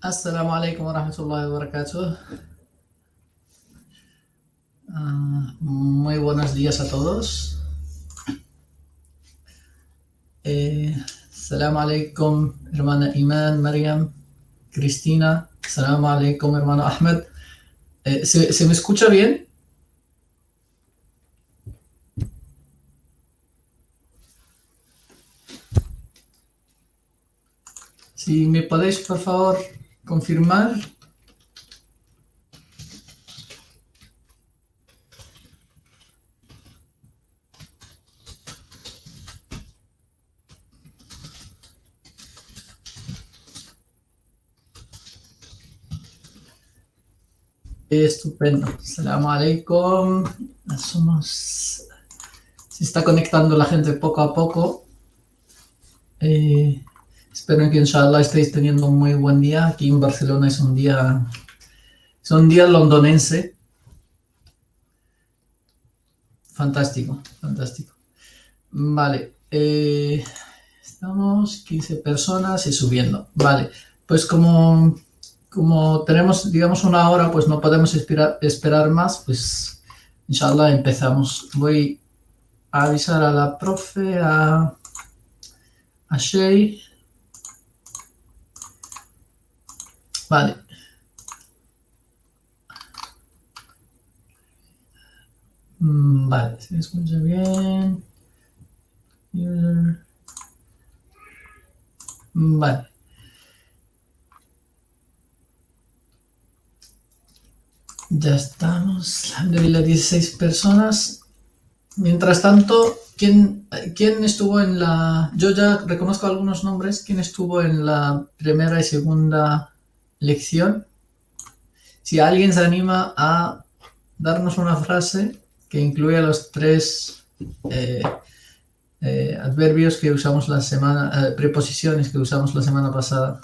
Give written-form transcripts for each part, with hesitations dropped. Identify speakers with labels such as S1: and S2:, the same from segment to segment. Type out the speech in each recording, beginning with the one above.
S1: Assalamu alaikum warahmatullahi wabarakatuh. Muy buenos días a todos. Assalamu alaikum, hermana Iman, Mariam, Cristina. Assalamu alaikum, hermano Ahmed. ¿Se me escucha bien? Si me podéis, por favor, confirmar. Estupendo. Assalamu alaikum. Se está conectando la gente poco a poco. Espero que inshallah estéis teniendo un muy buen día. Aquí en Barcelona es un día londonense. Fantástico, fantástico. Vale, estamos 15 personas y subiendo. Vale, pues como tenemos, digamos, una hora, pues no podemos esperar más, pues inshallah empezamos. Voy a avisar a la profe, a Shay. Vale. Vale, se me escucha bien. Vale. Ya estamos. Alhamdulillah, 16 personas. Mientras tanto, ¿quién estuvo en la...? Yo ya reconozco algunos nombres. ¿Quién estuvo en la primera y segunda lección? Si alguien se anima a darnos una frase que incluya los tres adverbios que usamos la semana, preposiciones que usamos la semana pasada.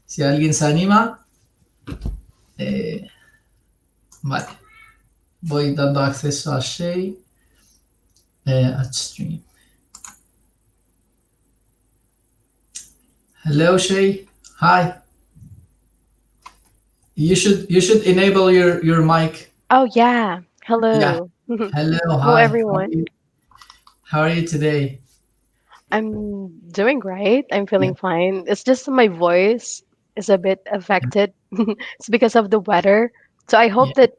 S1: Si alguien se anima, vale. Voy dando acceso a Shay. At stream. Hello, Shay. Hi. You should enable your mic.
S2: Oh, yeah.
S1: Yeah.
S2: Hello.
S1: Hello.
S2: Hello,
S1: Hi.
S2: everyone.
S1: How are you today?
S2: I'm doing great. I'm
S1: Yeah.
S2: feeling fine. It's just my voice is a bit affected. It's because of the weather. So I
S1: Yeah.
S2: hope that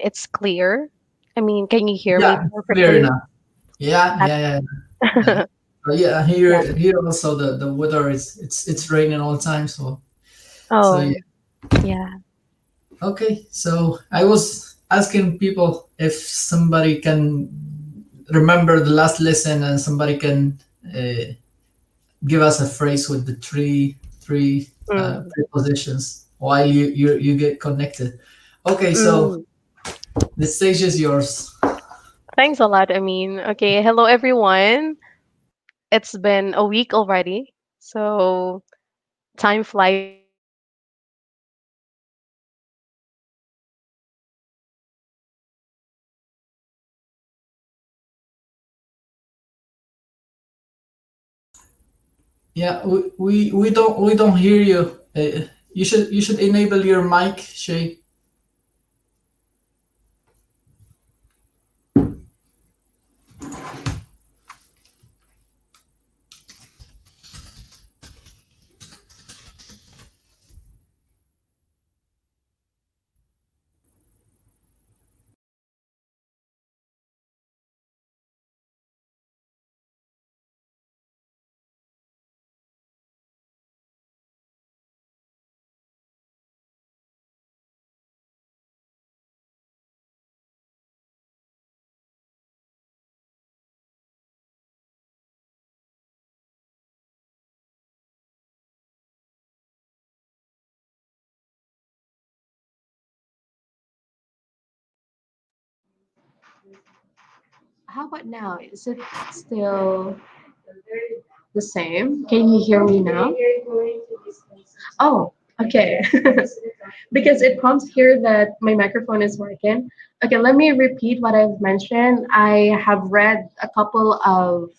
S2: it's clear. I mean, can you hear me
S1: Yeah. Clear
S2: perfectly?
S1: enough. Yeah.
S2: At-
S1: Yeah. Yeah. Yeah. Yeah.
S2: yeah.
S1: Here also the weather is it's raining all the time. So yeah.
S2: Oh, yeah.
S1: Okay. So I was asking people if somebody can remember the last lesson and somebody can give us a phrase with the three
S2: Mm,
S1: prepositions while you get connected. Okay, so
S2: mm.
S1: the stage is yours.
S2: Thanks a lot. I mean, okay. Hello, everyone. It's been a week already. So time flies so fast.
S1: Yeah, we don't hear you. You should enable your mic, Shay.
S2: How about now? Is it still the same? Can you hear me now? Oh, okay. Because it prompts here that my microphone is working. Okay, let me repeat what I've mentioned. I have read a couple of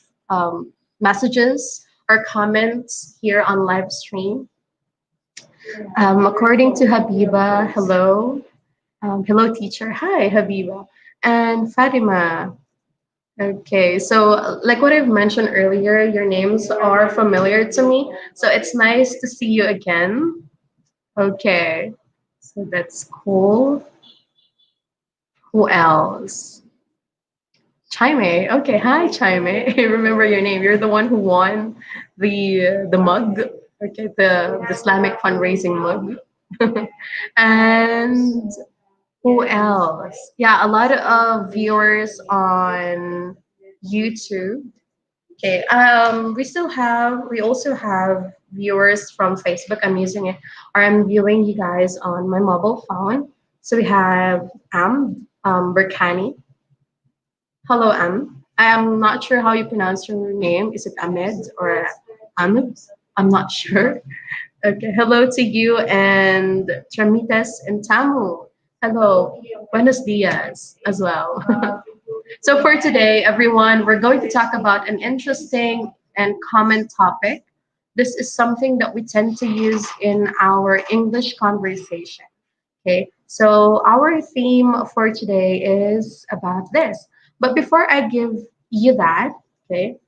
S2: messages or comments here on live stream. According to Habiba, hello. Hello, teacher. Hi, Habiba. And Fatima. Okay, so like what I've mentioned earlier, your names are familiar to me. So it's nice to see you again. Okay, so that's cool. Who else? Chime. Okay, hi, Chime. I remember your name. You're the one who won the mug. Okay, the Islamic fundraising mug. And who else? Yeah, a lot of viewers on YouTube. Okay. We also have viewers from Facebook. I'm using it, or I'm viewing you guys on my mobile phone. So we have Berkani. Hello, I'm not sure how you pronounce your name. Is it Ahmed or Ahmed? I'm not sure. Okay. Hello to you and Tramitas and Tamu. Hello. Buenos dias as well. So for today, everyone, we're going to talk about an interesting and common topic. This is something that we tend to use in our English conversation. Okay, so our theme for today is about this. But before I give you that, okay,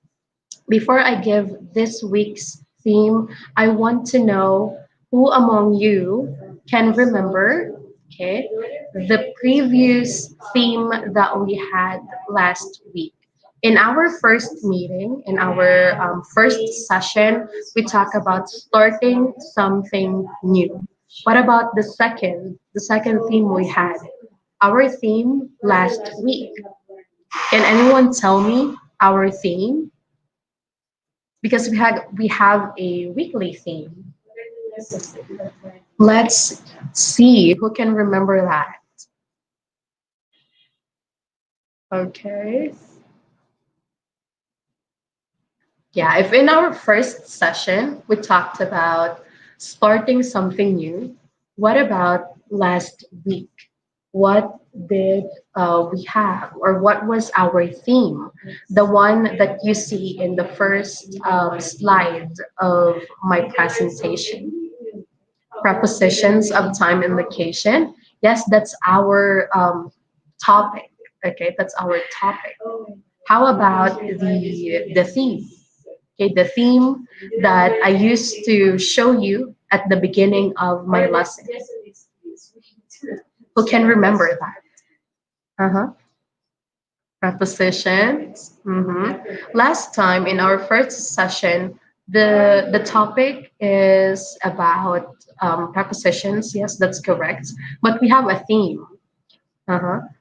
S2: before I give this week's theme, I want to know who among you can remember, okay, the previous theme that we had last week. In our first meeting, in our first session, we talk about starting something new. What about the second theme we had? Our theme last week. Can anyone tell me our theme? Because we have a weekly theme. Let's see who can remember that. Okay. Yeah, if in our first session we talked about starting something new, what about last week? What did we have, or what was our theme? The one that you see in the first slide of my presentation. Prepositions of time and location. Yes, that's our topic. Okay, that's our topic. How about the theme? Okay, the theme that I used to show you at the beginning of my lesson. Who can remember that? Uh-huh. Prepositions. Last time in our first session, the topic is about prepositions. Yes, that's correct. But we have a theme.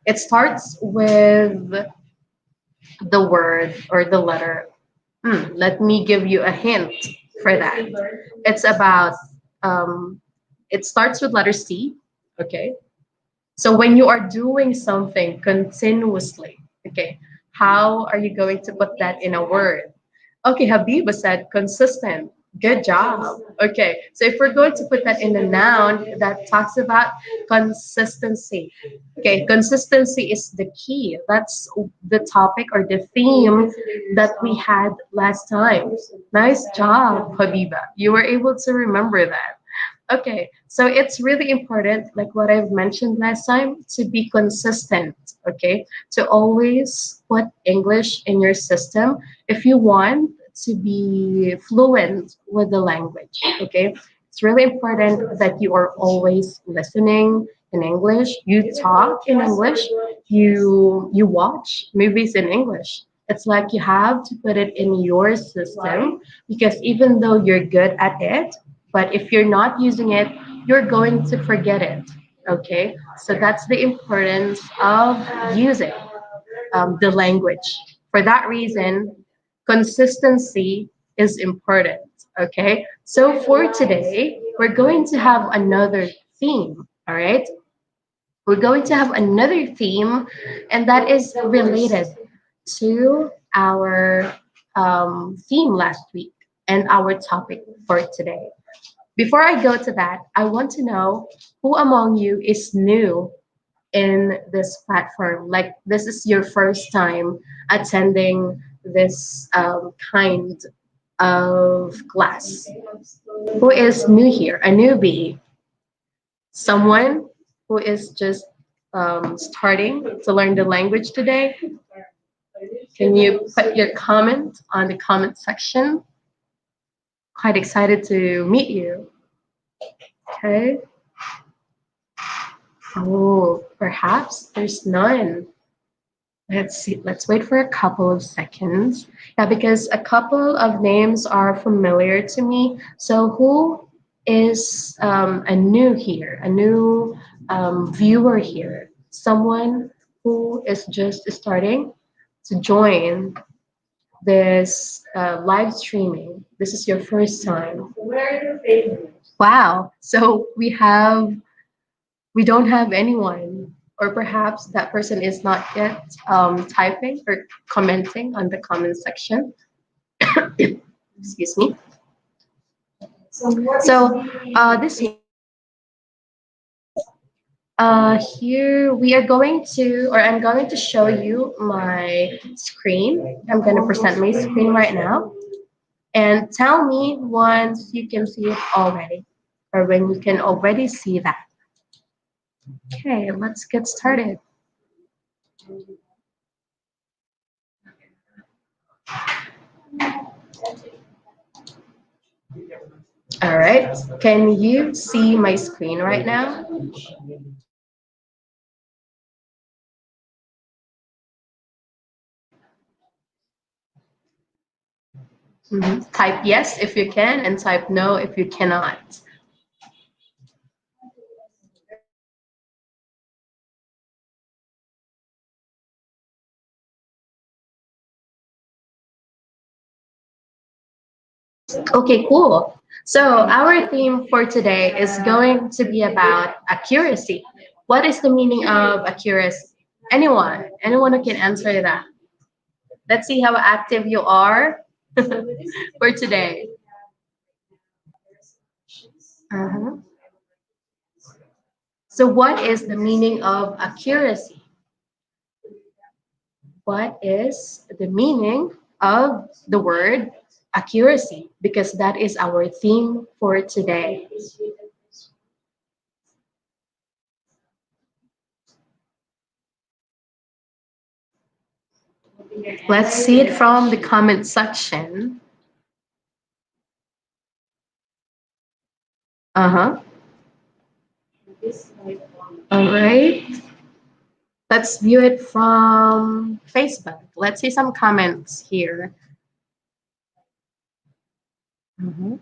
S2: It starts with the word or the letter. Let me give you a hint for that. It's about, um, it starts with letter C. Okay. So when you are doing something continuously, okay, how are you going to put that in a word? Okay, Habiba said consistent. Good job. Okay, so if we're going to put that in a noun, that talks about consistency. Okay, consistency is the key. That's the topic or the theme that we had last time. Nice job, Habiba. You were able to remember that. Okay, so it's really important, like what I've mentioned last time, to be consistent, okay? To always put English in your system if you want to be fluent with the language, okay? It's really important that you are always listening in English, you talk in English, you watch movies in English. It's like you have to put it in your system because even though you're good at it, but if you're not using it, you're going to forget it. Okay, so that's the importance of using the language. For that reason, consistency is important. Okay, so for today, we're going to have another theme. All right, we're going to have another theme, and that is related to our theme last week and our topic for today. Before I go to that, I want to know who among you is new in this platform. Like, this is your first time attending this kind of class? Who is new here? A newbie? Someone who is just starting to learn the language today? Can you put your comment on the comment section? Quite excited to meet you. Okay. Oh, perhaps there's none. Let's see. Let's wait for a couple of seconds. Yeah, because a couple of names are familiar to me. So who is a new here, a new viewer here? Someone who is just starting to join this live streaming. This is your first time. Wow. So we don't have anyone, or perhaps that person is not yet typing or commenting on the comment section. Excuse me. So this here we are going to, or I'm going to show you my screen. I'm going to present my screen right now, and tell me once you can see it already, or when you can already see that. Okay, let's get started. All right, can you see my screen right now? Type yes if you can, and type no if you cannot. Okay, cool. So our theme for today is going to be about accuracy. What is the meaning of accuracy? Anyone who can answer that. Let's see how active you are for today. Uh-huh. So what is the meaning of accuracy? What is the meaning of the word accuracy? Because that is our theme for today. Let's see it from the comment section. Uh-huh. All right. Let's view it from Facebook. Let's see some comments here. Mhm.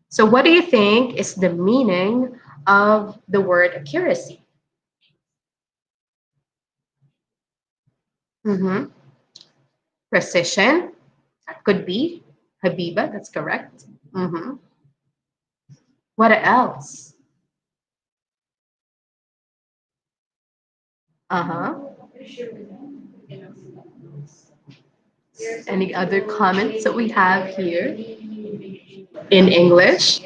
S2: So what do you think is the meaning of the word accuracy? Mm-hmm. Precision. That could be. Habiba, that's correct. Mm-hmm. What else? Uh-huh. Any other comments that we have here in English?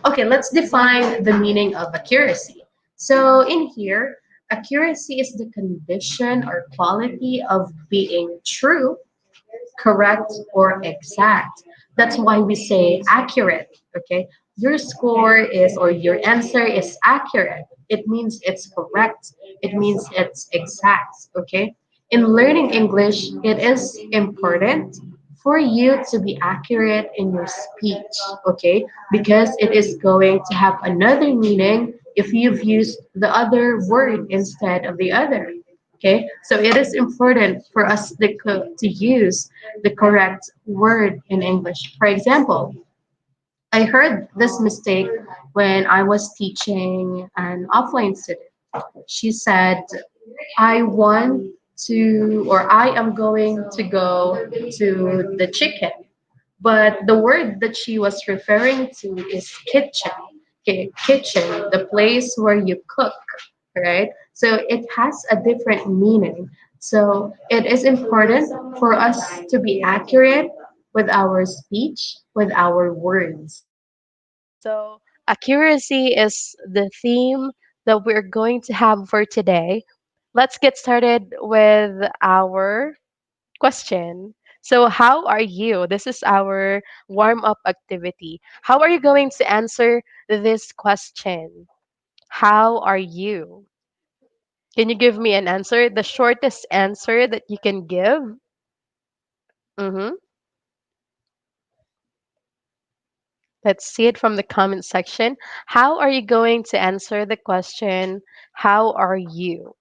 S2: Okay, let's define the meaning of accuracy. So in here, accuracy is the condition or quality of being true, correct, or exact. That's why we say accurate, okay? Your score is, or your answer is accurate. It means it's correct. It means it's exact, okay? In learning English, it is important for you to be accurate in your speech, okay? Because it is going to have another meaning if you've used the other word instead of the other. Okay, so it is important for us to use the correct word in English. For example, I heard this mistake when I was teaching an offline student. She said, I want to, or I am going to go to the chicken. But the word that she was referring to is kitchen. Okay, kitchen, the place where you cook, right? So it has a different meaning. So it is important for us to be accurate with our speech, with our words. So accuracy is the theme that we're going to have for today. Let's get started with our question. So, how are you? This is our warm up activity. How are you going to answer this question? How are you? Can you give me an answer? The shortest answer that you can give? Mm-hmm. Let's see it from the comment section. How are you going to answer the question? How are you?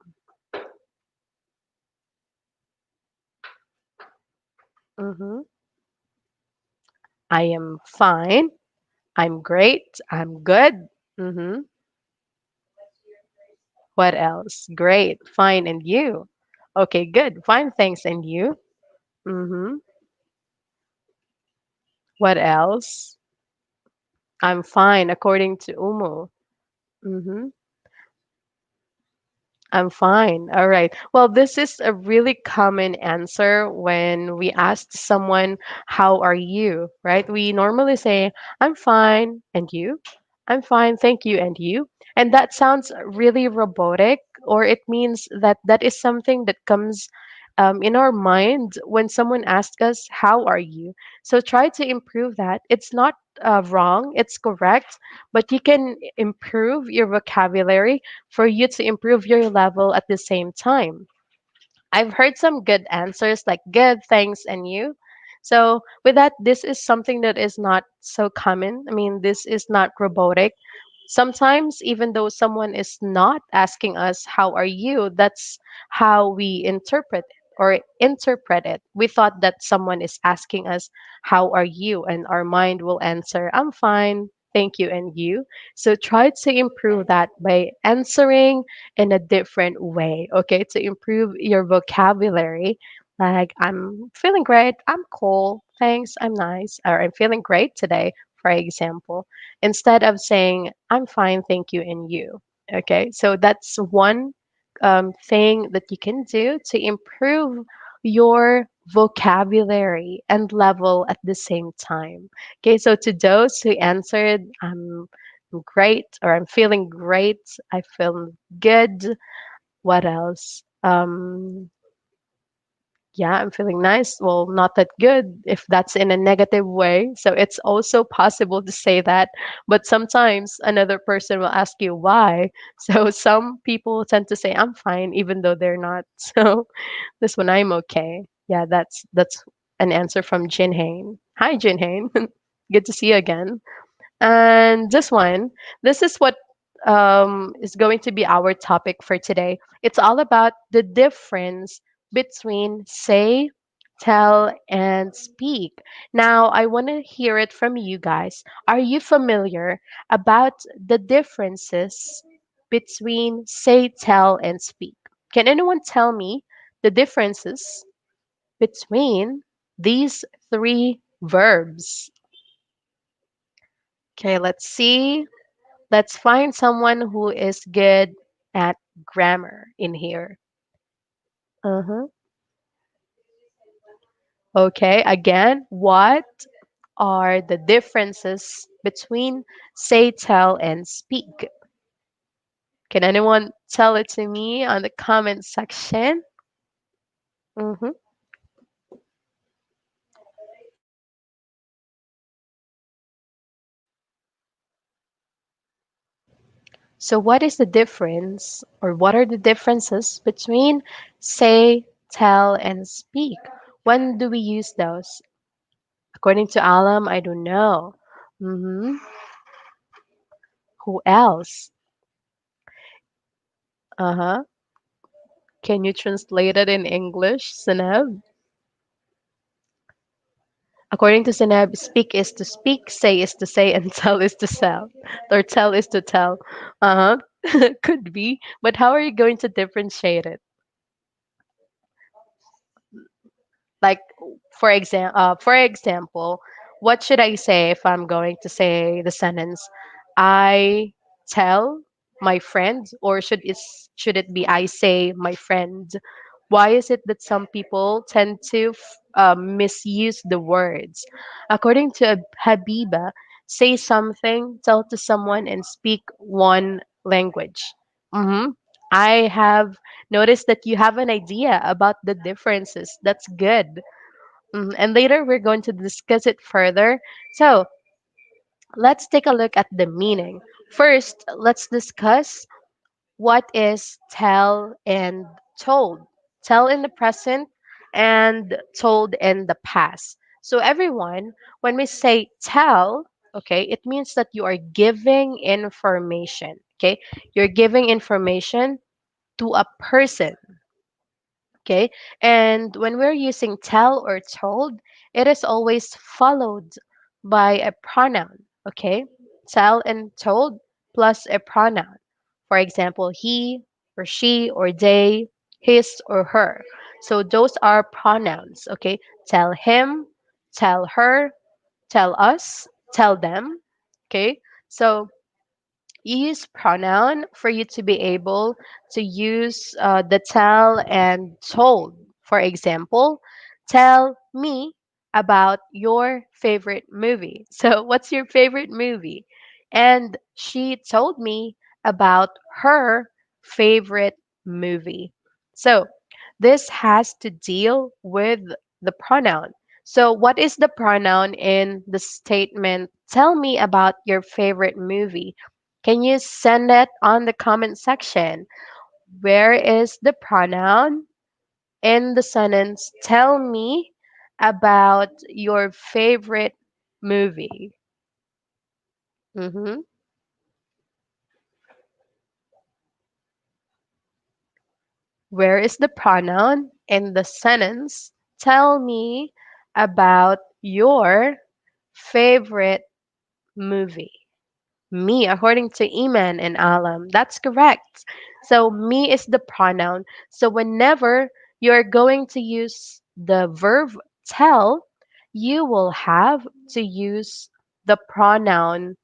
S2: Mm-hmm. I am fine. I'm great. I'm good. Mm-hmm. What else? Great. Fine. And you? Okay, good. Fine. Thanks. And you? Mm-hmm. What else? I'm fine, according to Umu. Mm-hmm. I'm fine. All right. Well, this is a really common answer when we ask someone, how are you? Right? We normally say, I'm fine. And you? I'm fine. Thank you. And you? And that sounds really robotic, or it means that that is something that comes in our mind when someone asks us, how are you? So try to improve that. It's not wrong, it's correct, but you can improve your vocabulary for you to improve your level at the same time. I've heard some good answers like good, thanks, and you. So, with that, this is something that is not so common. I mean, this is not robotic. Sometimes, even though someone is not asking us, how are you? That's how we interpret it. We thought that someone is asking us, how are you? And our mind will answer, I'm fine. Thank you. And you? So try to improve that by answering in a different way, okay, to improve your vocabulary. Like, I'm feeling great, I'm cool, thanks, I'm nice, or I'm feeling great today, for example, instead of saying, I'm fine, thank you, and you. Okay, so that's one thing that you can do to improve your vocabulary and level at the same time. Okay, so to those who answered, great, or I'm feeling great, I feel good. What else? Yeah, I'm feeling nice. Well, not that good if that's in a negative way. So it's also possible to say that. But sometimes another person will ask you why. So some people tend to say, I'm fine, even though they're not. So this one, I'm okay. Yeah, that's an answer from Jin Hain. Hi, Jin Hain. Good to see you again. And this is what is going to be our topic for today. It's all about the difference between say, tell, and speak. Now, I want to hear it from you guys. Are you familiar about the differences between say, tell, and speak? Can anyone tell me the differences between these three verbs? Okay, let's see. Let's find someone who is good at grammar in here. Uh-huh. Okay, again, what are the differences between say, tell, and speak? Can anyone tell it to me on the comment section? Hmm. So, what is the difference, or what are the differences between say, tell, and speak? When do we use those? According to Alam, I don't know. Hmm. Who else? Uh-huh. Can you translate it in English, Sineb? According to Sineb, speak is to speak, say is to say, and tell is to sell. Or tell is to tell. Uh-huh. Could be. But how are you going to differentiate it? Like, for example, what should I say if I'm going to say the sentence, I tell my friend, or should it be I say my friend? Why is it that some people tend to misuse the words? According to Habiba, say something, tell to someone, and speak one language. Mm-hmm. I have noticed that you have an idea about the differences. That's good. And later we're going to discuss it further. So let's take a look at the meaning. First, let's discuss what is tell and told. Tell in the present and told in the past. So, everyone, when we say tell, okay, it means that you are giving information. Okay, you're giving information to a person. Okay, and when we're using tell or told, it is always followed by a pronoun. Okay, tell and told plus a pronoun. For example, he or she or they, his or her. So those are pronouns. Okay, tell him, tell her, tell us, tell them. Okay, so you use pronoun for you to be able to use the tell and told. For example, tell me about your favorite movie. So, what's your favorite movie? And she told me about her favorite movie. So, this has to deal with the pronoun. So, what is the pronoun in the statement? Tell me about your favorite movie. Can you send it on the comment section? Where is the pronoun in the sentence? Tell me about your favorite movie. hmm Where is the pronoun in the sentence? Tell me about your favorite movie. Me, according to Iman and Alam. That's correct. So, me is the pronoun. So, whenever you're going to use the verb tell, you will have to use the pronoun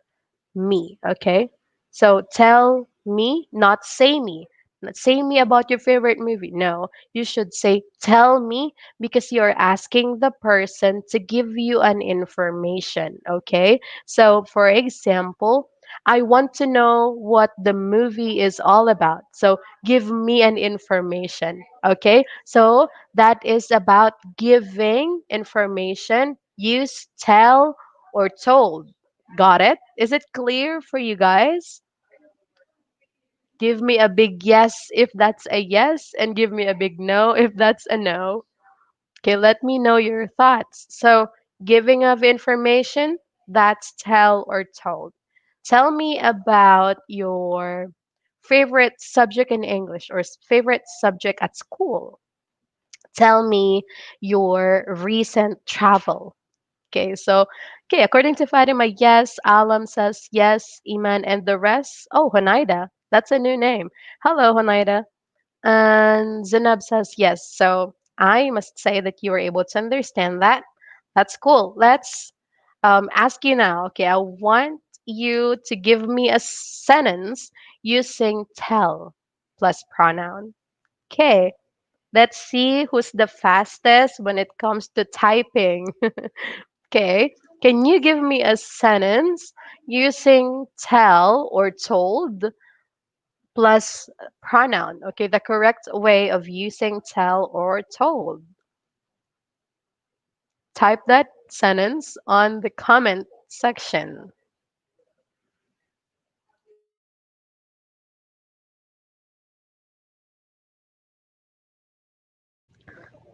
S2: me. Okay. So tell me, not say me. Not say me about your favorite movie. No, you should say tell me because you're asking the person to give you an information. Okay. So for example, I want to know what the movie is all about. So give me an information. Okay. So that is about giving information. Use tell or told. Got it? Is it clear for you guys? Give me a big yes if that's a yes, and give me a big no if that's a no. Okay, let me know your thoughts. So, giving of information, that's tell or told. Tell me about your favorite subject in English or favorite subject at school. Tell me your recent travel. Okay, so according to Fatima, yes. Alam says yes. Iman and the rest. Oh, Honaida, that's a new name. Hello, Honaida. And Zinab says yes. So I must say that you were able to understand that. That's cool. Let's ask you now. Okay, I want you to give me a sentence using tell plus pronoun. Okay, let's see who's the fastest when it comes to typing. Okay. Can you give me a sentence using tell or told plus pronoun? Okay, the correct way of using tell or told. Type that sentence on the comment section.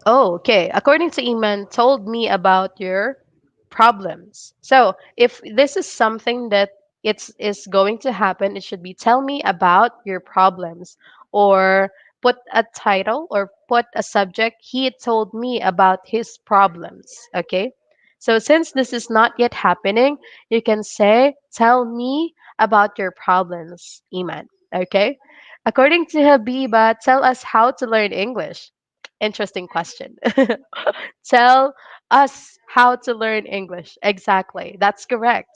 S2: Oh, okay. According to Iman, told me about your problems. So if this is something that it's is going to happen, it should be tell me about your problems or put a title or put a subject. He told me about his problems. Okay. So since this is not yet happening, you can say, tell me about your problems, Iman. Okay. According to Habiba, tell us how to learn English. Interesting question. Tell us how to learn English. Exactly. That's correct.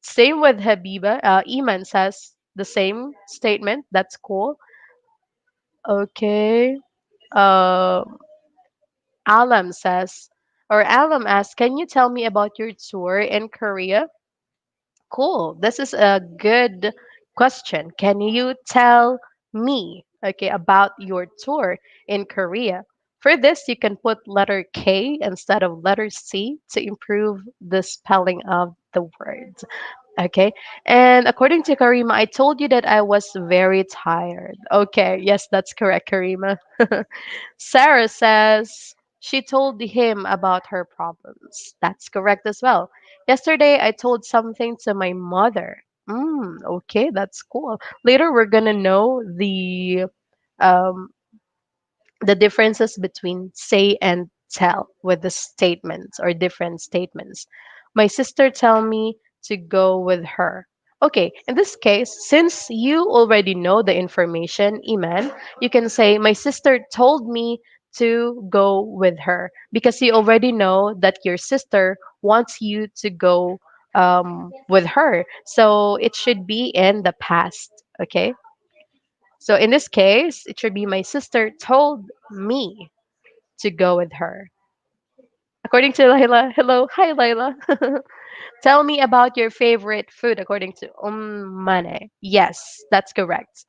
S2: Same with Habiba. Iman says the same statement. That's cool. Okay. Uh, Alam says, or Alam asks, can you tell me about your tour in Korea? Cool. This is a good question. Can you tell?
S3: me, okay, about your tour in Korea. For this, you can put letter K instead of letter C to improve the spelling of the words. Okay. And according to Karima, I told you that I was very tired. Okay. Yes, that's correct, Karima. Sarah says she told him about her problems. That's correct as well. Yesterday, I told something to my mother. Okay, that's cool. Later, we're gonna know um, the differences between say and tell with the statements or different statements. My sister tell me to go with her. Okay, in this case, since you already know the information, Iman, you can say my sister told me to go with her because you already know that your sister wants you to go with her. So it should be in the past. Okay, so in this case, it should be my sister told me to go with her. According to Layla, hello, hi Layla. Tell me about your favorite food according to Mane. Yes, that's correct.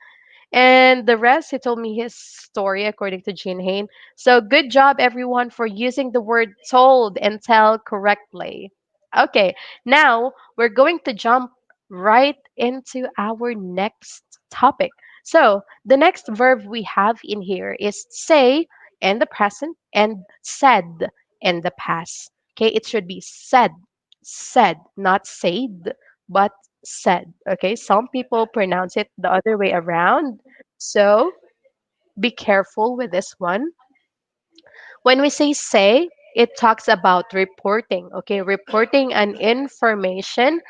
S3: And the rest, he told me his story according to Jean Hain. So good job, everyone, for using the word told and tell correctly. Okay, now we're going to jump right into our next topic. So the next verb we have in here is say in the present and said in the past. Okay, it should be said, said, not said, but said. Okay, some people pronounce it the other way around. So be careful with this one. When we say, it talks about reporting. Okay, reporting an information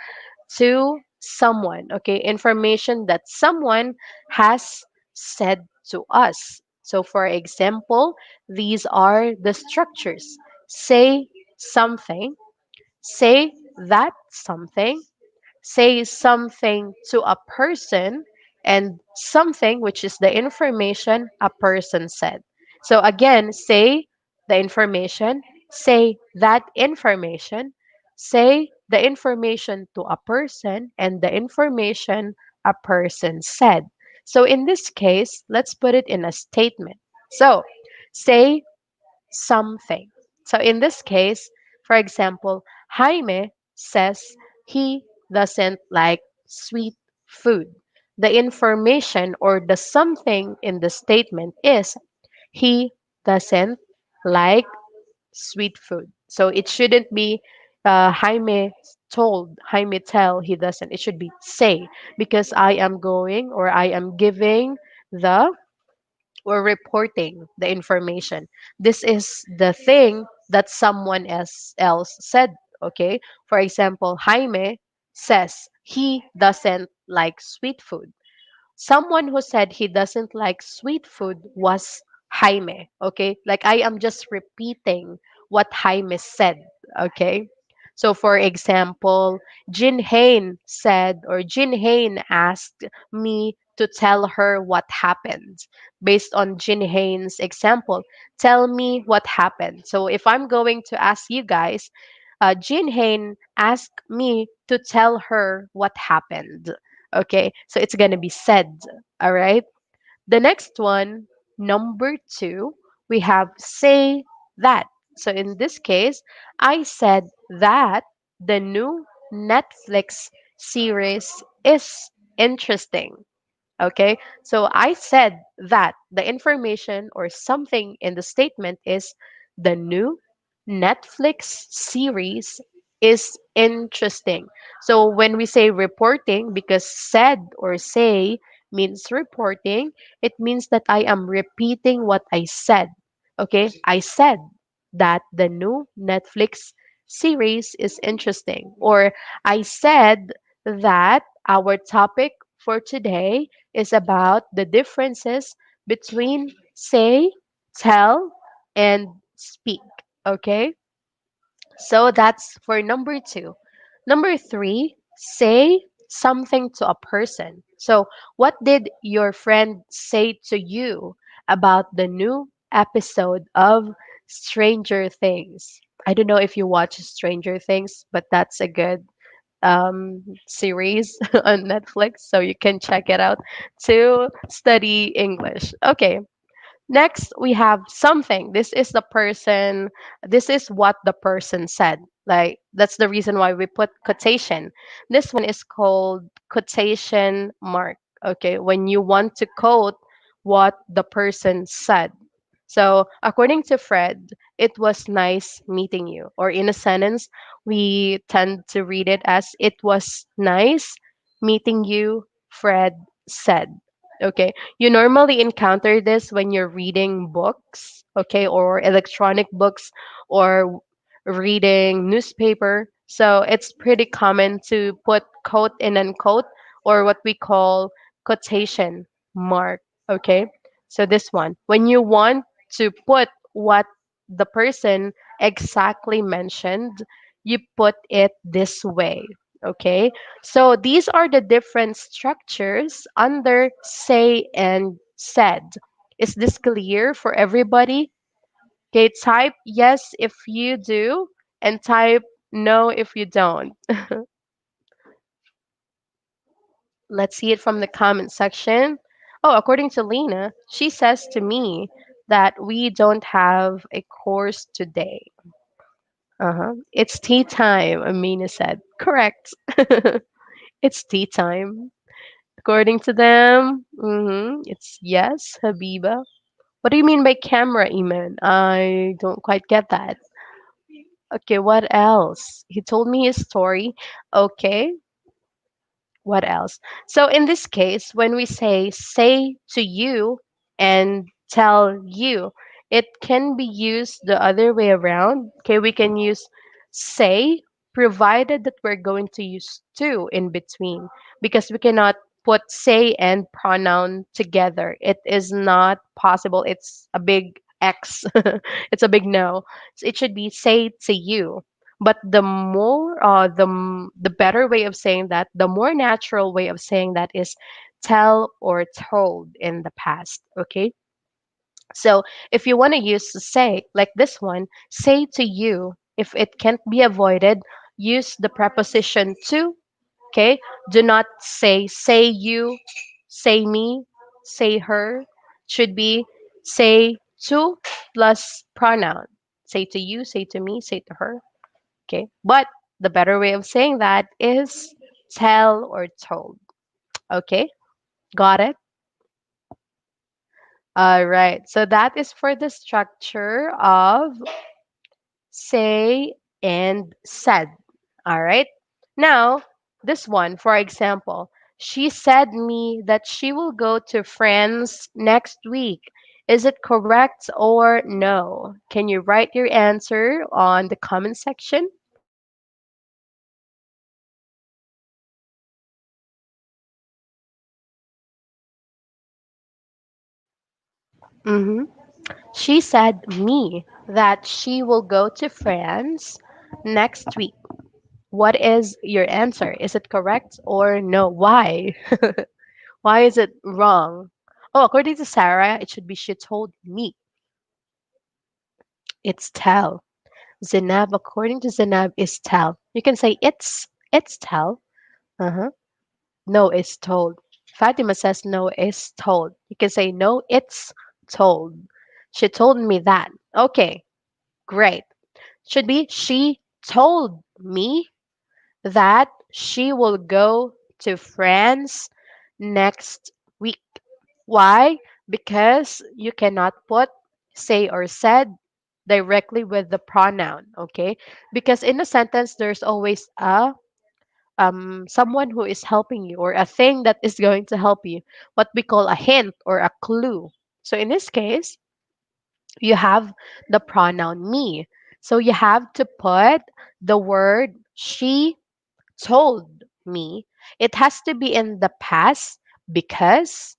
S3: to someone. Okay, information that someone has said to us. So, for example, these are the structures: say something, say that something, say something to a person, and something, which is the information a person said. So again, say the information, say that information, say the information to a person, and the information a person said. So in this case, let's put it in a statement. So say something. So in this case, for example, Jaime says he doesn't like sweet food. The information or the something in the statement is he doesn't like sweet food. So it shouldn't be Jaime told, Jaime tell he doesn't. It should be say, because I am going or I am giving the or reporting the information. This is the thing that someone else said. Okay. For example, Jaime says he doesn't like sweet food. Someone who said he doesn't like sweet food was Jaime. Okay. Like I am just repeating what Jaime said. Okay. So, for example, Jin Hain said, or Jin Hain asked me to tell her what happened. Based on Jin Hain's example, tell me what happened. So, if I'm going to ask you guys, Jin Hain asked me to tell her what happened. Okay, so it's gonna be said. All right. The next one, number two, we have say that. So in this case, I said that the new Netflix series is interesting. Okay, so I said that the information or something in the statement is the new Netflix series is interesting. So when we say reporting, because said or say means reporting, it means that I am repeating what I said. Okay, I said that the new Netflix series is interesting, or I said that our topic for today is about the differences between say, tell, and speak. Okay, so that's for number two. Number three, say something to a person. So, what did your friend say to you about the new episode of Stranger Things? I don't know if you watch Stranger Things, but that's a good. series on Netflix, so you can check it out to study English. Okay, next, we have something. This is what the person said. Like, that's the reason why we put quotation. This one is called quotation mark. Okay, when you want to quote what the person said. So, according to Fred, it was nice meeting you. Or in a sentence, we tend to read it as it was nice meeting you, Fred said. Okay, you normally encounter this when you're reading books, okay, or electronic books, or reading newspaper. So it's pretty common to put quote and unquote, or what we call quotation mark, okay? So this one, when you want to put what the person exactly mentioned, you put it this way, okay? So these are the different structures under say and said. Is this clear for everybody? Okay, type yes if you do, and type no if you don't. Let's see it from the comment section. Oh, according to Lena, she says to me that we don't have a course today. Uh-huh. It's tea time, Amina said. Correct. It's tea time. According to them, it's yes, Habiba. What do you mean by camera, Iman? I don't quite get that. Okay, what else? He told me his story. Okay, what else? So in this case, when we say to you and tell you, it can be used the other way around. Okay, we can use say provided that we're going to use to in between, because we cannot put say and pronoun together. It is not possible. It's a big X. It's a big no. So it should be say to you. But the better way of saying that, the more natural way of saying that is tell or told in the past. Okay. So if you want to use say, like this one, say to you, if it can't be avoided, use the preposition to. Okay. Do not say you, say me, say her. Should be say to plus pronoun. Say to you, say to me, say to her. Okay. But the better way of saying that is tell or told. Okay. Got it? All right. So that is for the structure of say and said. All right. Now, this one, for example, she said me that she will go to France next week. Is it correct or no? Can you write your answer on the comment section? Mm-hmm. She said me that she will go to France next week. What is your answer? Is it correct or no? Why? Why is it wrong? Oh, according to Sarah, it should be she told me. It's tell. Zinab, according to Zinab, is tell. You can say it's tell. Uh-huh. No, it's told. Fatima says no, it's told. You can say no, it's told. She told me that. Okay, great. Should be she told me that she will go to France next week. Why? Because you cannot put say or said directly with the pronoun, okay? Because in a sentence there's always a someone who is helping you, or a thing that is going to help you, what we call a hint or a clue. So in this case, you have the pronoun me. So you have to put the word she told me. It has to be in the past because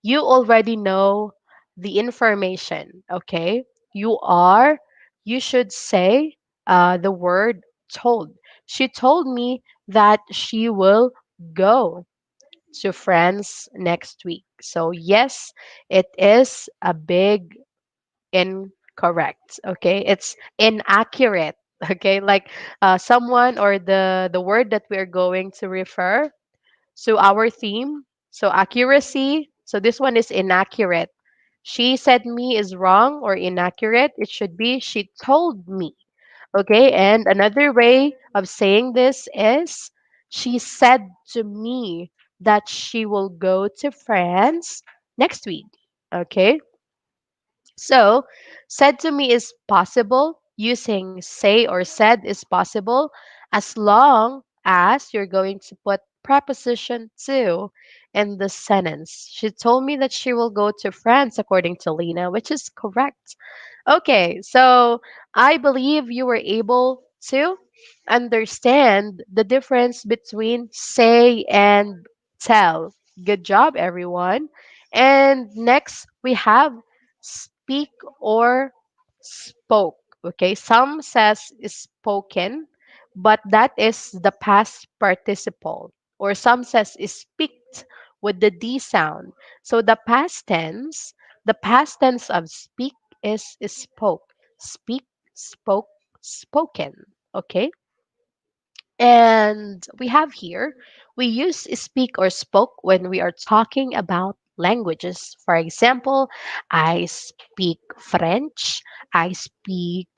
S3: you already know the information, okay? You are, you should say the word told. She told me that she will go to France next week. So, yes, it is a big incorrect, okay? It's inaccurate. Okay, like someone or the word that we are going to refer. So our theme, so accuracy. So this one is inaccurate. She said me is wrong or inaccurate. It should be she told me. Okay, and another way of saying this is she said to me that she will go to France next week. Okay, so said to me is possible. Using say or said is possible as long as you're going to put preposition to in the sentence. She told me that she will go to France according to Lena, which is correct. Okay, so I believe you were able to understand the difference between say and tell. Good job, everyone. And next, we have speak or spoke. Okay, some says spoken, but that is the past participle. Or some says speaked with the D sound. So the past tense of speak is spoke. Speak, spoke, spoken. Okay. And we have here, we use speak or spoke when we are talking about languages. For example, I speak French, I speak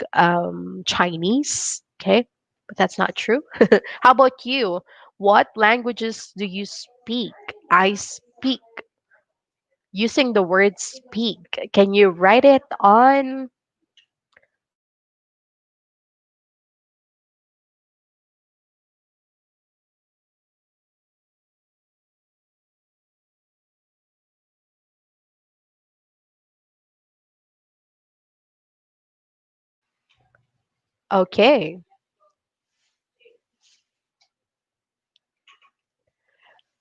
S3: Chinese. Okay, but that's not true. How about you? What languages do you speak? I speak using the word speak. Can you write it on? Okay.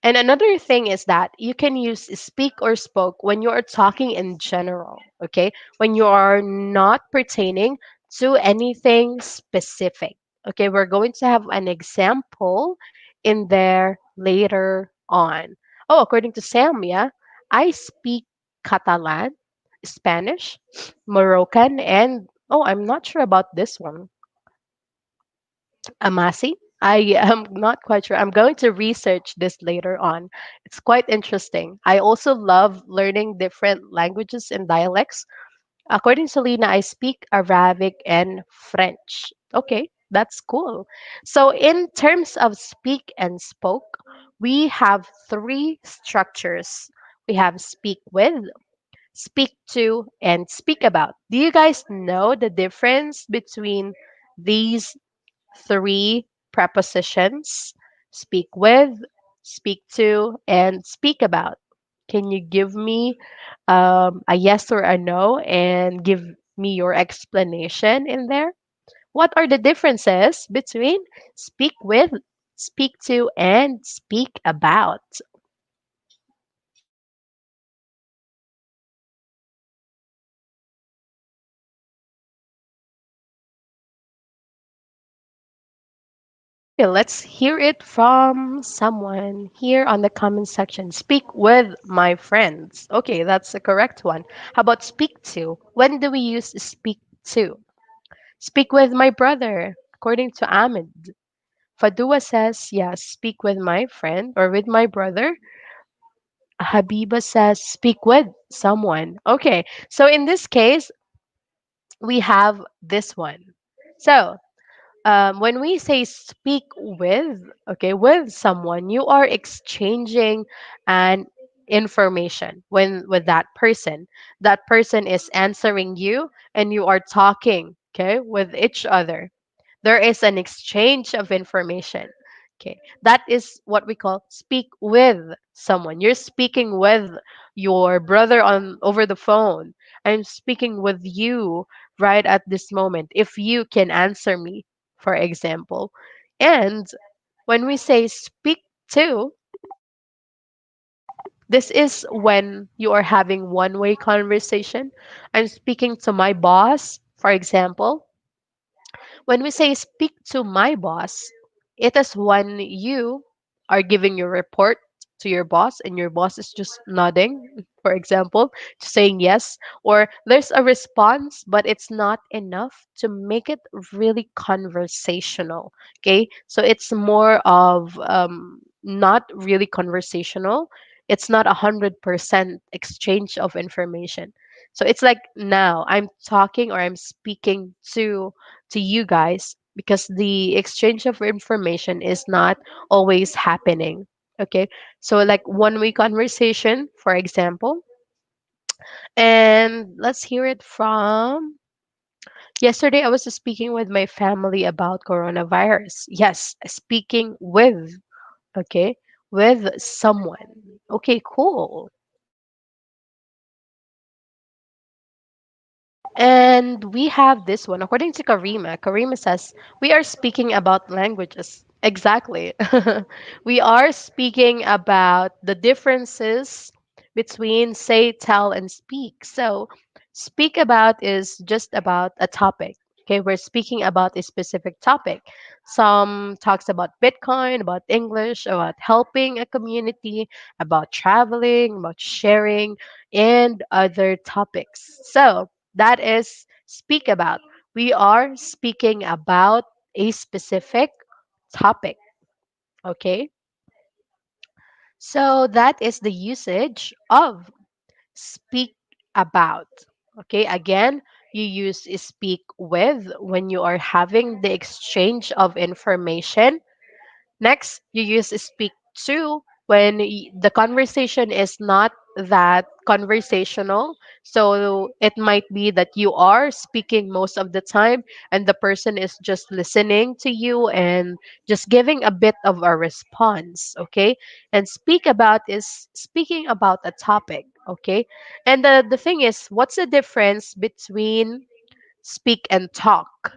S3: And another thing is that you can use speak or spoke when you are talking in general, okay? When you are not pertaining to anything specific. Okay, we're going to have an example in there later on. Oh, according to Sam, yeah, I speak Catalan, Spanish, Moroccan, and oh, I'm not sure about this one. Amasi? I am not quite sure. I'm going to research this later on. It's quite interesting. I also love learning different languages and dialects. According to Lena, I speak Arabic and French. Okay, that's cool. So, in terms of speak and spoke, we have three structures. We have speak with, speak to, and speak about. Do you guys know the difference between these three prepositions: speak with, speak to, and speak about? Can you give me a yes or a no and give me your explanation in there? What are the differences between speak with, speak to, and speak about? Okay, let's hear it from someone here on the comment section. Speak with my friends. Okay, that's the correct one. How about speak to? When do we use speak to? Speak with my brother, according to Ahmed. Fadua says, yes, speak with my friend or with my brother. Habiba says, speak with someone. Okay, so in this case, we have this one. So when we say speak with, okay, with someone, you are exchanging an information when with that person. That person is answering you, and you are talking, okay, with each other. There is an exchange of information. Okay, that is what we call speak with someone. You're speaking with your brother on over the phone. I'm speaking with you right at this moment. If you can answer me, for example. And when we say speak to, this is when you are having one way conversation. I'm speaking to my boss, for example. When we say speak to my boss, it is when you are giving your report. to your boss and your boss is just nodding, for example, saying yes, or there's a response, but it's not enough to make it really conversational. Okay, so it's more of not really conversational. It's not 100% exchange of information. So it's like now I'm talking or I'm speaking to you guys because the exchange of information is not always happening. Okay, so like 1 week conversation, for example, and let's hear it from yesterday. I was speaking with my family about coronavirus. Yes, speaking with, okay, with someone. Okay, cool. And we have this one. According to Karima, Karima says, we are speaking about languages. Exactly. We are speaking about the differences between say, tell, and speak. So, speak about is just about a topic. Okay, we're speaking about a specific topic. Some talks about Bitcoin, about English, about helping a community, about traveling, about sharing, and other topics. So, that is speak about. We are speaking about a specific topic. Okay. So that is the usage of speak about. Okay. Again, you use speak with when you are having the exchange of information. Next, you use speak to when the conversation is not that conversational. So it might be that you are speaking most of the time and the person is just listening to you and just giving a bit of a response. Okay. And speak about is speaking about a topic. Okay. And the thing is, what's the difference between speak and talk?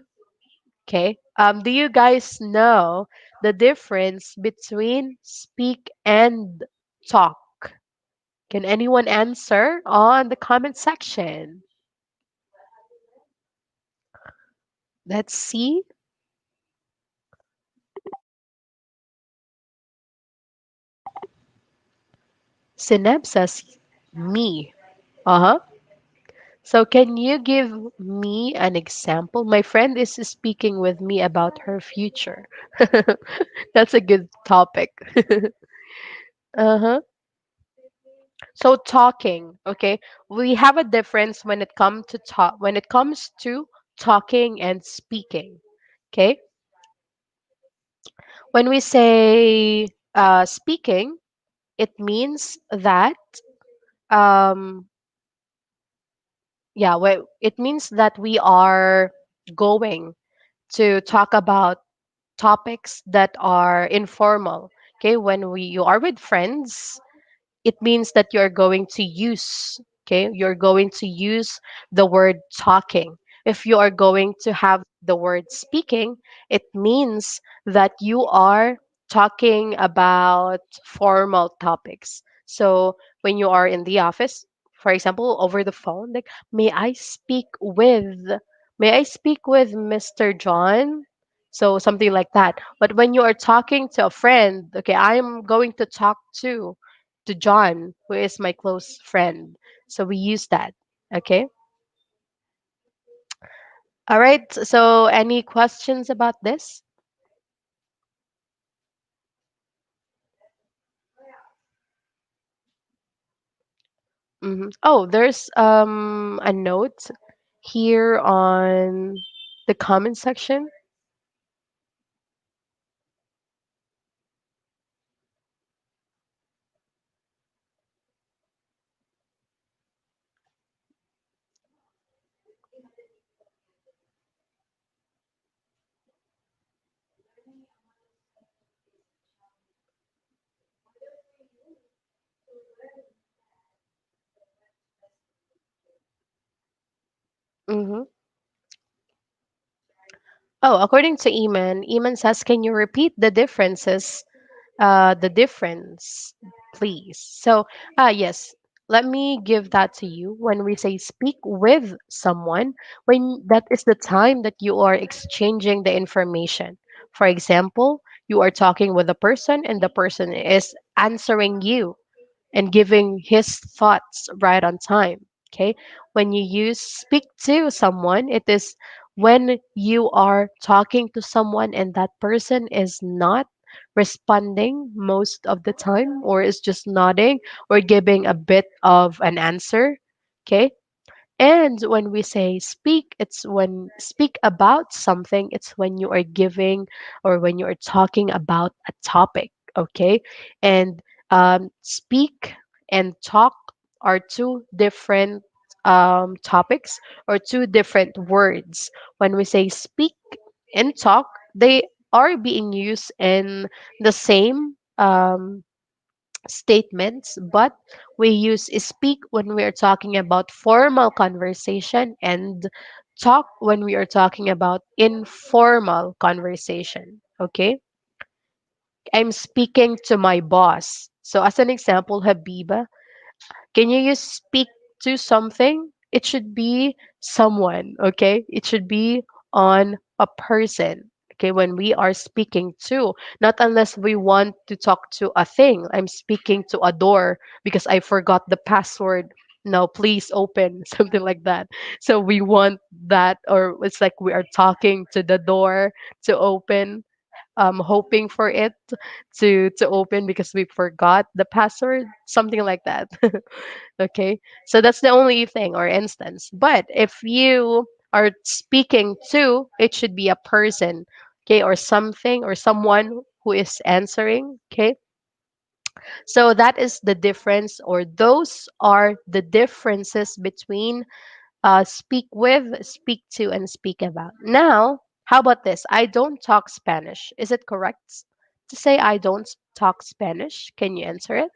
S3: Okay. Do you guys know the difference between speak and talk? Can anyone answer on the comment section? Let's see. Sineb says me. Uh huh. So can you give me an example? My friend is speaking with me about her future. That's a good topic. Uh huh. So talking, okay, we have a difference when it comes to talking and speaking. Okay, when we say speaking, it means that um, yeah, well, it means that we are going to talk about topics that are informal. Okay, when we you are with friends, it means that you're going to use, okay, you're going to use the word talking. If you are going to have the word speaking, it means that you are talking about formal topics. So when you are in the office, for example, over the phone, like, may I speak with Mr. John? So something like that. But when you are talking to a friend, okay, I'm going to talk to John, who is my close friend. So we use that. Okay. All right. So any questions about this? Oh, there's a note here on the comment section. hmm Oh, according to Eman says, can you repeat the difference, please? So, yes, let me give that to you. When we say speak with someone, when that is the time that you are exchanging the information. For example, you are talking with a person and the person is answering you and giving his thoughts right on time. Okay. When you use speak to someone, it is when you are talking to someone and that person is not responding most of the time or is just nodding or giving a bit of an answer. Okay. And when we say speak, it's when speak about something, it's when you are giving or when you are talking about a topic, okay? And speak and talk are two different topics or two different words. When we say speak and talk, they are being used in the same statements, but we use speak when we are talking about formal conversation and talk when we are talking about informal conversation. Okay, I'm speaking to my boss. So, as an example, Habiba, can you use speak to something? It should be someone, okay? It should be on a person, okay? When we are speaking to, not unless we want to talk to a thing. I'm speaking to a door because I forgot the password. No, please open, something like that. So we want that, or it's like we are talking to the door to open, hoping for it to open because we forgot the password, something like that. Okay, so that's the only thing or instance. But if you are speaking to, it should be a person, okay, or something or someone who is answering. Okay, so that is the difference, or those are the differences between speak with, speak to, and speak about. Now, how about this? I don't talk Spanish. Is it correct to say I don't talk Spanish? Can you answer it?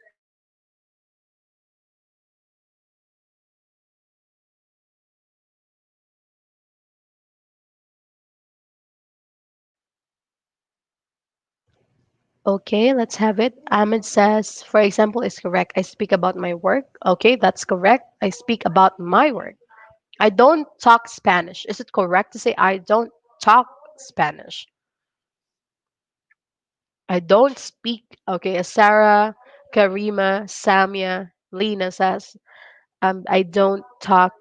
S3: Okay, let's have it. Ahmed says, for example, is correct. I speak about my work. Okay, that's correct. I speak about my work. I don't talk Spanish. Is it correct to say I don't talk Spanish? I don't speak. Okay, as Sarah, Karima, Samia, Lena says, I don't talk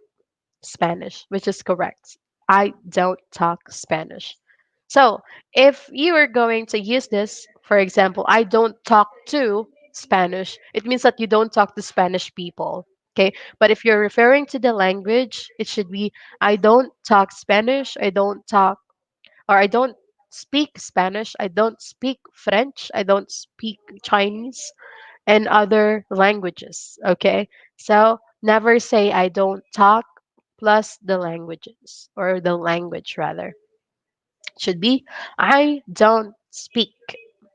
S3: Spanish, which is correct. I don't talk Spanish. So, if you are going to use this, for example, I don't talk to Spanish, it means that you don't talk to Spanish people. Okay, but if you're referring to the language, it should be I don't talk Spanish, I don't talk, or I don't speak Spanish, I don't speak French, I don't speak Chinese, and other languages. Okay, so never say I don't talk plus the languages or the language rather. Should be I don't speak.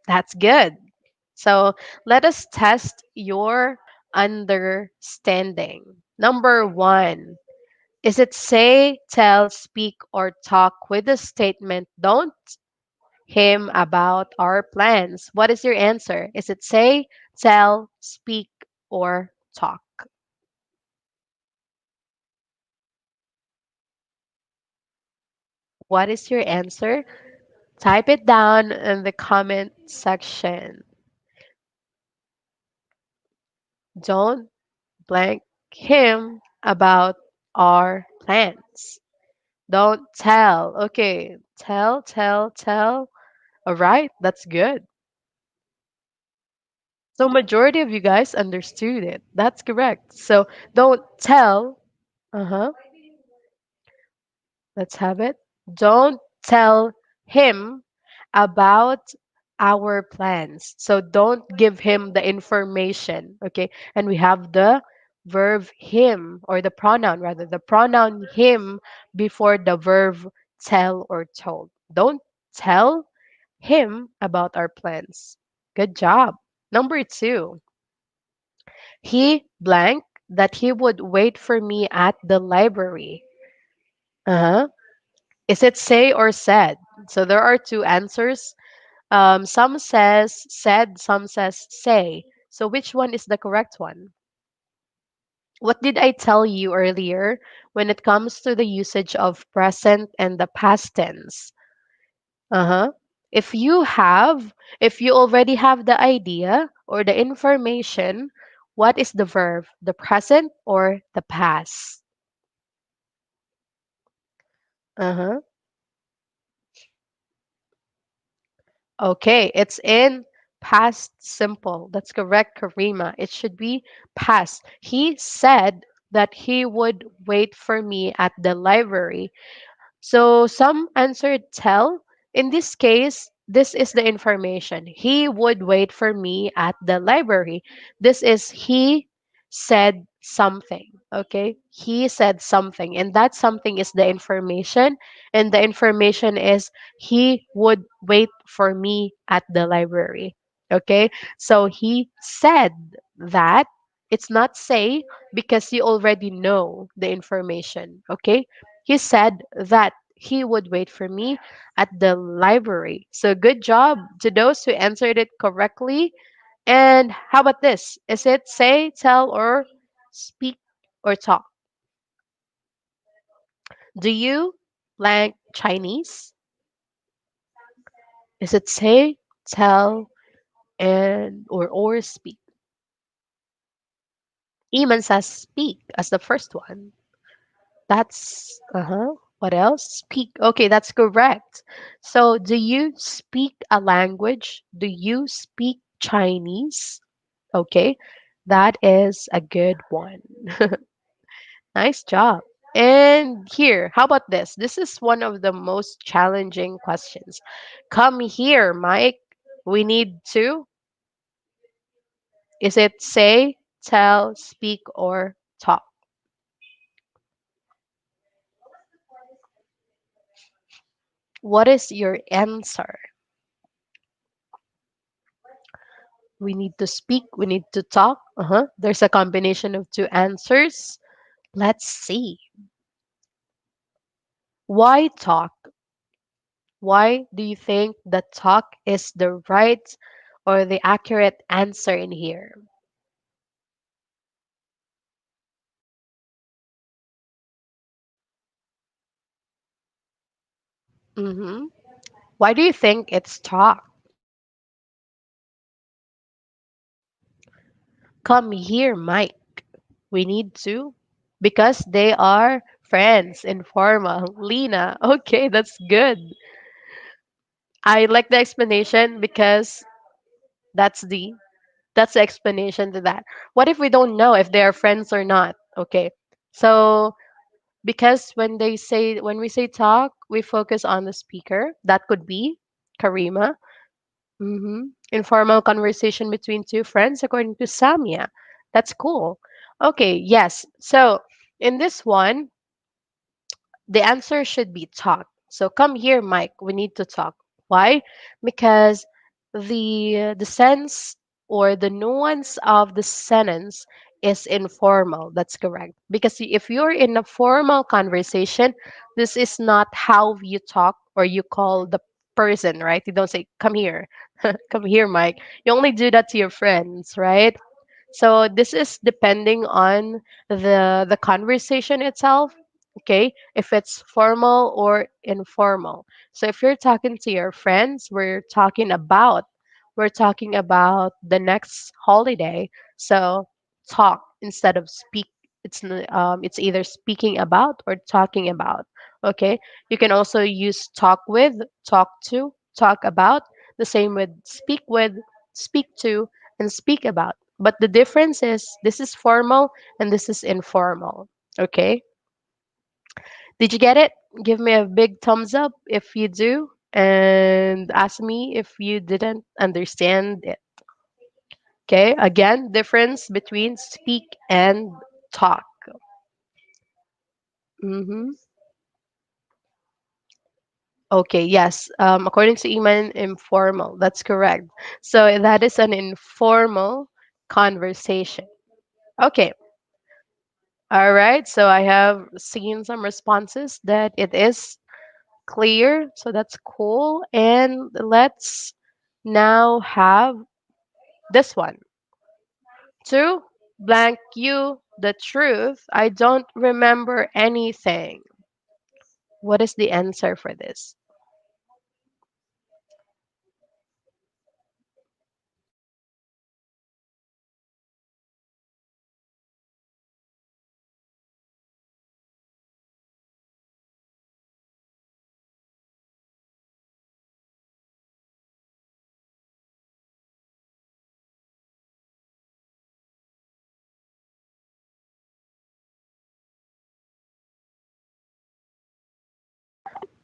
S3: That's good. So let us test your understanding. Number one, is it say, tell, speak, or talk with the statement don't him about our plans? What is your answer? Is it say, tell, speak, or talk? What is your answer? Type it down in the comment section. Don't blank him about our plans. Don't tell. Okay, tell, tell, tell. All right, that's good. So majority of you guys understood it. That's correct. So don't tell. Uh-huh. Let's have it. Don't tell him about our plans. So don't give him the information. Okay. And we have the verb him, or the pronoun rather, the pronoun him before the verb tell or told. Don't tell him about our plans. Good job. Number two, he blank that he would wait for me at the library. Uh-huh. Is it say or said? So there are two answers. Some says said, some says say. So which one is the correct one? What did I tell you earlier when it comes to the usage of present and the past tense? Uh-huh. If you already have the idea or the information, what is the verb? The present or the past? Uh-huh. Okay, it's in past simple. That's correct, Karima. It should be past. He said that he would wait for me at the library. So some answered tell. In this case, this is the information. He would wait for me at the library. This is he said something. Okay? He said something. And that something is the information. And the information is he would wait for me at the library. Okay? So he said that. It's not say because you already know the information. Okay? He said that he would wait for me at the library. So good job to those who answered it correctly. And how about this? Is it say, tell, or speak or talk? Do you blank Chinese? Is it say, tell, and or speak? Eamon says speak as the first one. That's What else? Speak. Okay, that's correct. So, do you speak a language? Do you speak Chinese? Okay, that is a good one. Nice job. And here, how about this? This is one of the most challenging questions. Come here, Mike. We need to. Is it say, tell, speak, or talk? What is your answer? We need to speak, we need to talk. There's a combination of two answers. Let's see. Why talk? Why do you think that talk is the right or the accurate answer in here? hmm Why do you think it's talk? Come here, Mike. We need to. Because they are friends, informal. Lena, okay, that's good. I like the explanation because that's the that's the explanation to that. What if we don't know if they are friends or not? Okay. So because when we say talk, we focus on the speaker. That could be Karima. Informal conversation between two friends, according to Samia. That's cool. Okay, yes. So in this one, the answer should be talk. So come here, Mike. We need to talk. Why? Because the sense or the nuance of the sentence is informal. That's correct. Because if you're in a formal conversation, this is not how you talk or you call the person, right? You don't say, "Come here, come here, Mike." You only do that to your friends, right? So this is depending on the conversation itself. Okay, if it's formal or informal. So if you're talking to your friends, we're talking about the next holiday. So talk instead of speak. It's either speaking about or talking about. Okay, you can also use talk with, talk to, talk about. The same with speak with, speak to, and speak about. But the difference is this is formal and this is informal. Okay, did you get it? Give me a big thumbs up if you do, and ask me if you didn't understand it. Okay, again, difference between speak and talk. hmm Okay, yes. According to Iman, informal. That's correct. So that is an informal conversation. Okay, all right. So I have seen some responses that it is clear. So that's cool. And let's now have this one. To blank you the truth, I don't remember anything. What is the answer for this?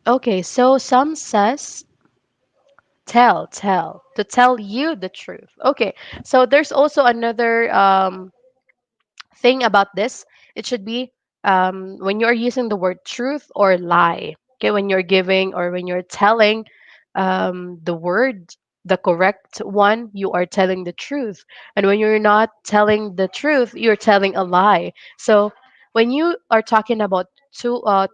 S3: Okay, so some says tell, to tell you the truth. Okay, so there's also another thing about this. It should be when you're using the word truth or lie. Okay, when you're giving or when you're telling the word, the correct one, you are telling the truth. And when you're not telling the truth, you're telling a lie. So when you are talking about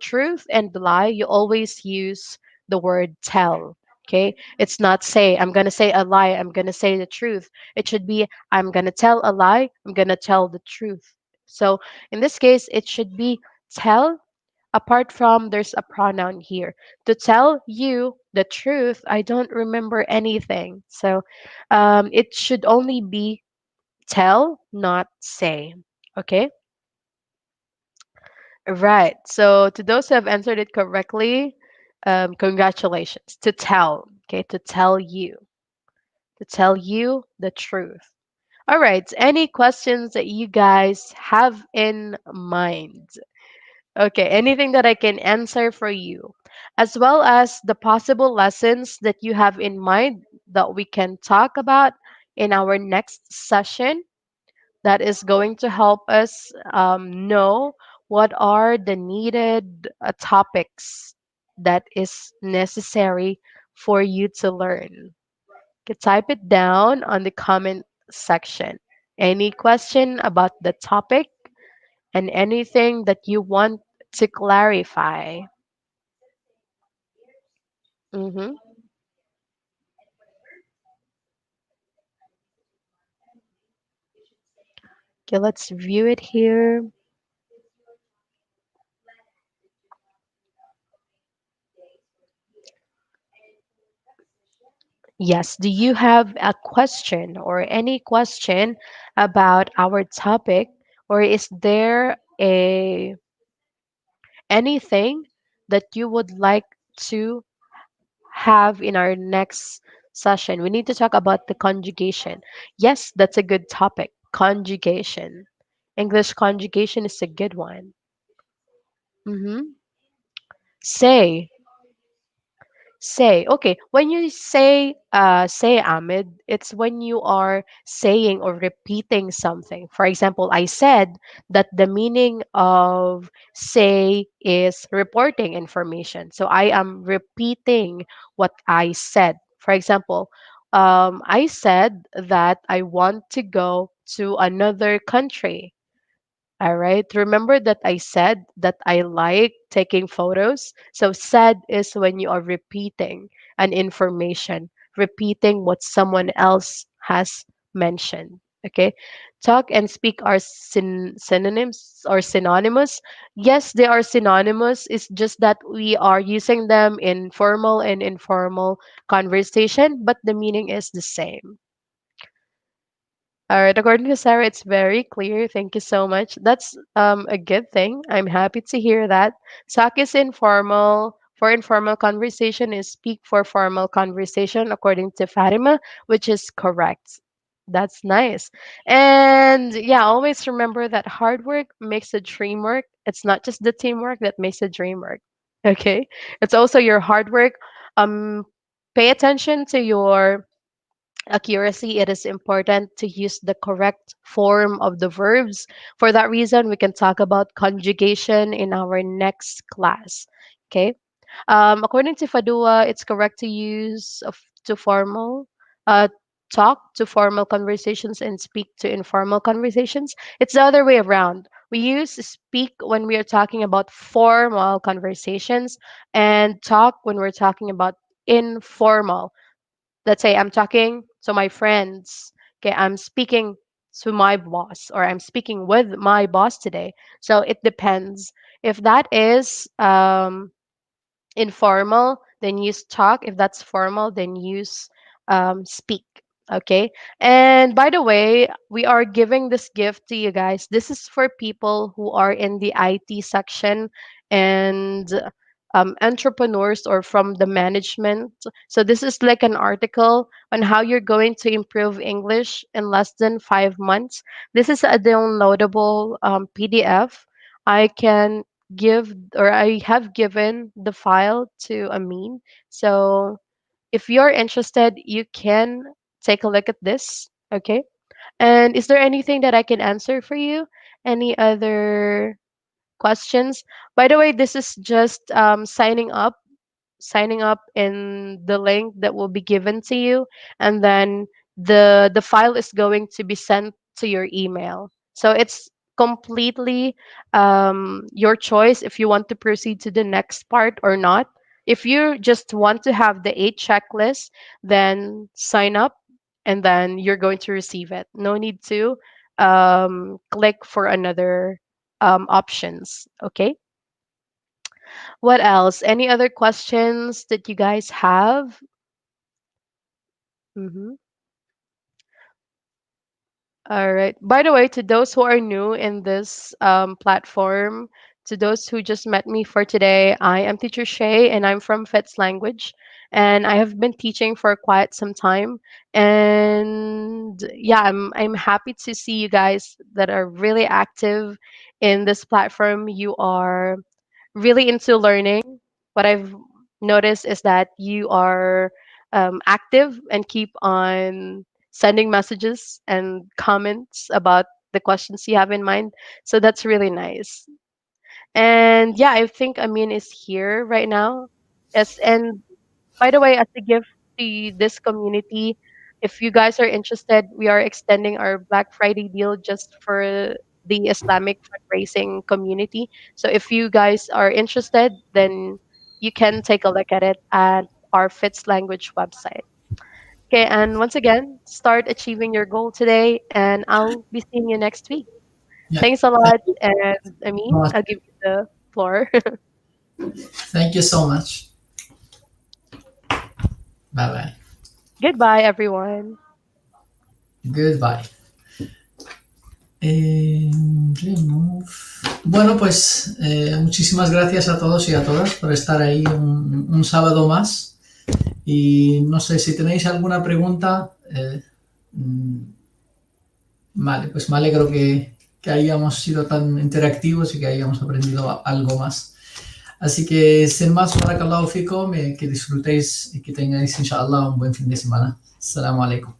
S3: truth and lie, you always use the word tell. Okay, it's not say I'm gonna say a lie. I'm gonna say the truth. It should be I'm gonna tell a lie. I'm gonna tell the truth. So in this case, it should be tell. Apart from there's a pronoun here. To tell you the truth, I don't remember anything. So it should only be tell, not say. Okay? Right. So to those who have answered it correctly, congratulations. To tell. Okay? To tell you. To tell you the truth. All right. Any questions that you guys have in mind? Okay, anything that I can answer for you, as well as the possible lessons that you have in mind that we can talk about in our next session that is going to help us know what are the needed topics that is necessary for you to learn. You can type it down on the comment section. Any question about the topic and anything that you want to clarify. Mm-hmm. Okay, let's view it here. Yes, do you have a question or any question about our topic, or is there a anything that you would like to have in our next session? We need to talk about the conjugation. Yes, that's a good topic. Conjugation. English conjugation is a good one. Mm-hmm. Say. Say. Okay. When you say Ahmed, it's when you are saying or repeating something. For example, I said that the meaning of say is reporting information. So I am repeating what I said. For example, I said that I want to go to another country. All right. Remember that I said that I like taking photos. So said is when you are repeating an information, repeating what someone else has mentioned. Okay. Talk and speak are synonyms or synonymous. Yes, they are synonymous. It's just that we are using them in formal and informal conversation, but the meaning is the same. All right, according to Sarah, it's very clear. Thank you so much. That's a good thing. I'm happy to hear that. SAC is informal. For informal conversation is speak for formal conversation, according to Fatima, which is correct. That's nice. And yeah, always remember that hard work makes the dream work. It's not just the teamwork that makes the dream work. Okay? It's also your hard work. Um, pay attention to your accuracy, it is important to use the correct form of the verbs. For that reason, we can talk about conjugation in our next class. Okay. According to Fadua, it's correct to use to formal, uh, talk to formal conversations and speak to informal conversations. It's the other way around. We use speak when we are talking about formal conversations and talk when we're talking about informal. Let's say I'm talking to my friends. Okay, I'm speaking to my boss or I'm speaking with my boss today. So it depends. If that is informal, then use talk. If that's formal, then use speak. Okay. And by the way, we are giving this gift to you guys. This is for people who are in the IT section and entrepreneurs or from the management. So this is like an article on how you're going to improve English in less than 5 months. This is a downloadable PDF. I can I have given the file to Amin. So if you're interested, you can take a look at this. Okay. And is there anything that I can answer for you? Any other questions? By the way, this is just signing up in the link that will be given to you, and then the file is going to be sent to your email. So it's completely your choice if you want to proceed to the next part or not. If you just want to have the 8 checklist, then sign up, and then you're going to receive it. No need to click for another options. Okay. What else? Any other questions that you guys have? Mm-hmm. All right. By the way, to those who are new in this platform, to those who just met me for today, I am Teacher Shay and I'm from Fitz Language. And I have been teaching for quite some time. And yeah, I'm happy to see you guys that are really active in this platform. You are really into learning. What I've noticed is that you are active and keep on sending messages and comments about the questions you have in mind. So that's really nice. And yeah, I think Amin is here right now. Yes, and by the way, as a gift to this community, if you guys are interested, we are extending our Black Friday deal just for the Islamic fundraising community. So if you guys are interested, then you can take a look at it at our Fits Language website. Okay, and once again, start achieving your goal today, and I'll be seeing you next week.
S1: Yeah.
S3: Thanks a
S1: Thank
S3: lot,
S1: you
S3: and
S1: so
S3: Amin,
S1: much.
S3: I'll give you the floor.
S1: Thank you so much. Bye bye.
S3: Goodbye, everyone.
S1: Goodbye. Remove. Bueno, pues muchísimas gracias a todos y a todas por estar ahí un sábado más. Y no sé si tenéis alguna pregunta. Vale, pues me alegro que hayamos sido tan interactivos y que hayamos aprendido algo más. Así que sin más, barakallahu fikum, que disfrutéis y que tengáis, inshallah, un buen fin de semana. Assalamu alaikum.